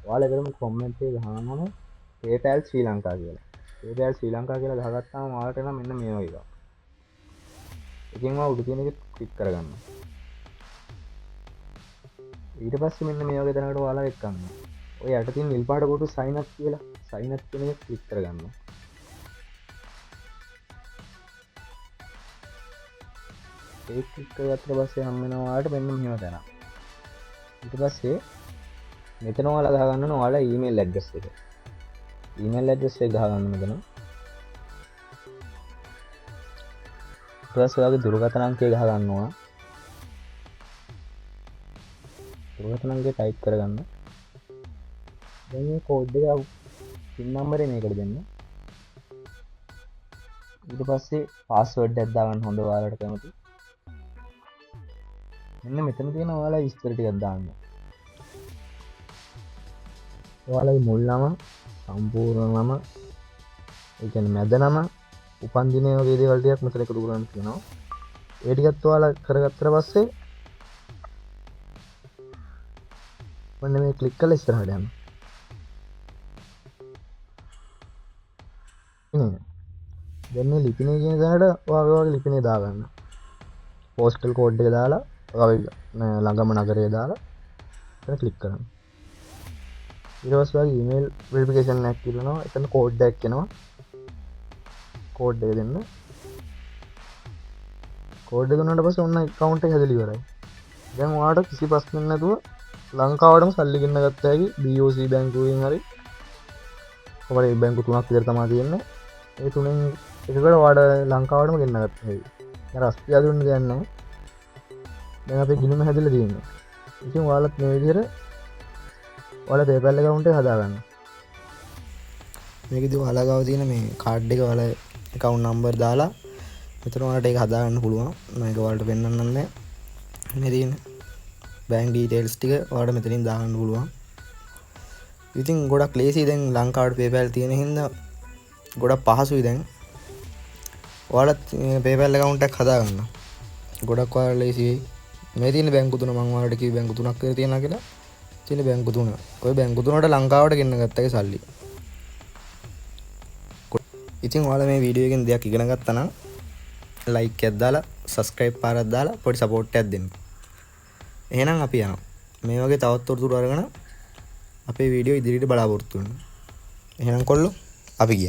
ඔයාලා එකටම කමෙන්ට් එක ගහන්න ඕනේ PayPal ශ්‍රී ලංකා කියලා. PayPal ශ්‍රී ලංකා කියලා ගහගත්තාම ඔයාලට එනවා මෙන්න මේ වගේ එකක්. ඉතින් ඔයා උඩ තියෙන එක ක්ලික් කරගන්න. ඊට පස්සේ මෙන්න මේ වගේ තැනකට ඔයාලා එක්කන්න. ඔය යට තියෙන නිල් පාට කොටු sign up කියලා sign up කියන එක ක්ලික් කරගන්න. ඒක ක්ලික් කරගත්ත පස්සේ හම් වෙනවා ඔයාලට මෙන්න මෙහෙම තැනක්. ඊට පස්සේ මෙතන ඔයාලා ගහගන්න ඕන ඔයාලා ඊමේල් ඇඩ්‍රස් එක. ඊමේල් ඇඩ්‍රස් එක ගහගන්න මෙතන. ඊට පස්සේ ඔයාගේ දුරකථන අංකය ගහගන්න ඕන. දුරකථන අංකය ටයිප් කරගන්න. දැන් මේ කෝඩ් එක පින් නම්බරේ මේකට දෙන්න. ඊට පස්සේ පාස්වර්ඩ් එකක් දාගන්න හොඳ ඔයාලට කැමති. මෙන්න මෙතන තියෙන ඔයාලා විස්තර ටිකක් දාන්න. ඔයාලගේ මුල් නම, සම්පූර්ණ නම, ඒ කියන්නේ මැද නම, උපන් දිනය වගේ දේවල් ටිකක් මෙතන එකතු කරන්න තියෙනවා. ඒ ටිකත් ඔයාලා කරගත්තට පස්සේ මෙන්න මේ ක්ලික් කරලා ඉස්සරහට යන්න. දැන් මේ ලිපිනේ කියන තැනට ඔයාගේ ලිපිනේ දාගන්න. පෝස්ටල් කෝඩ් එක දාලා ඔයාගේ ළඟම නගරය දාලා එතන ක්ලික් කරන්න. ඊට පස්සේ ඔයාගේ ඊමේල් වෙරිෆිකේෂන් එකක් කියනවා. එතන කෝඩ් එකක් එනවා. කෝඩ් එක දෙන්න. කෝඩ් එක දුන්නාට පස්සේ ඔන්න account එක හැදලා ඉවරයි. දැන් ඔයාලට කිසි ප්‍රශ්නයක් නැතුව ලංකාවටම සල්ලි ගෙන්න ගත්ත හැකි BOC බැංකුවෙන් හරි ඔයාලේ බැංකු තුනක් විතර තමයි තියෙන්නේ. ඒ තුනෙන් එකකට ඔයාලට ලංකාවටම ගෙන්න ගත්ත හැකි. දැන් රස්තිය දුන්න දෙයක් නැහැ. දැන් අපේ ගිණුම හැදලා තියෙනවා. ඉතින් ඔයාලත් මේ විදිහට ඔයාලා PayPal account එක හදාගන්න. මේකදී ඔයාලා ගාව තියෙන මේ කාඩ් එක ඔයාලා account number දාලා මෙතන ඔයාලට ඒක හදාගන්න පුළුවන්. මම ඒක ඔයාලට පෙන්නන්නම් නැහැ. මේ තියෙන bank details ටික ඔයාලට මෙතනින් දාගන්න පුළුවන්. ඉතින් ගොඩක් ලේසියි දැන් ලංකාවට PayPal තියෙන හින්දා ගොඩක් පහසුයි දැන්. ඔයාලත් PayPal account එකක් හදාගන්න. ගොඩක් ඔයාලා ලේසියි. මේ තියෙන බැංකු තුන මම ඔයාලට කිව්ව බැංකු තුනක් විතර තියෙනවා කියලා. තියෙන බැංකු තුන. ওই බැංකු තුනට ලංකාවට ගෙන්න ගත්තගේ සල්ලි. ඉතින් ඔයාලා මේ වීඩියෝ එකෙන් දෙයක් ඉගෙන ගත්තා නම් ලයික් එකක් දාලා subscribe පාරක් දාලා පොඩි support එකක් දෙන්න. එහෙනම් අපි යනවා. මේ වගේ තවත් තොරතුරු අරගෙන අපේ වීඩියෝ ඉදිරියට බලාපොරොත්තු වෙන්න. එහෙනම් කොල්ලෝ අපි ගියා.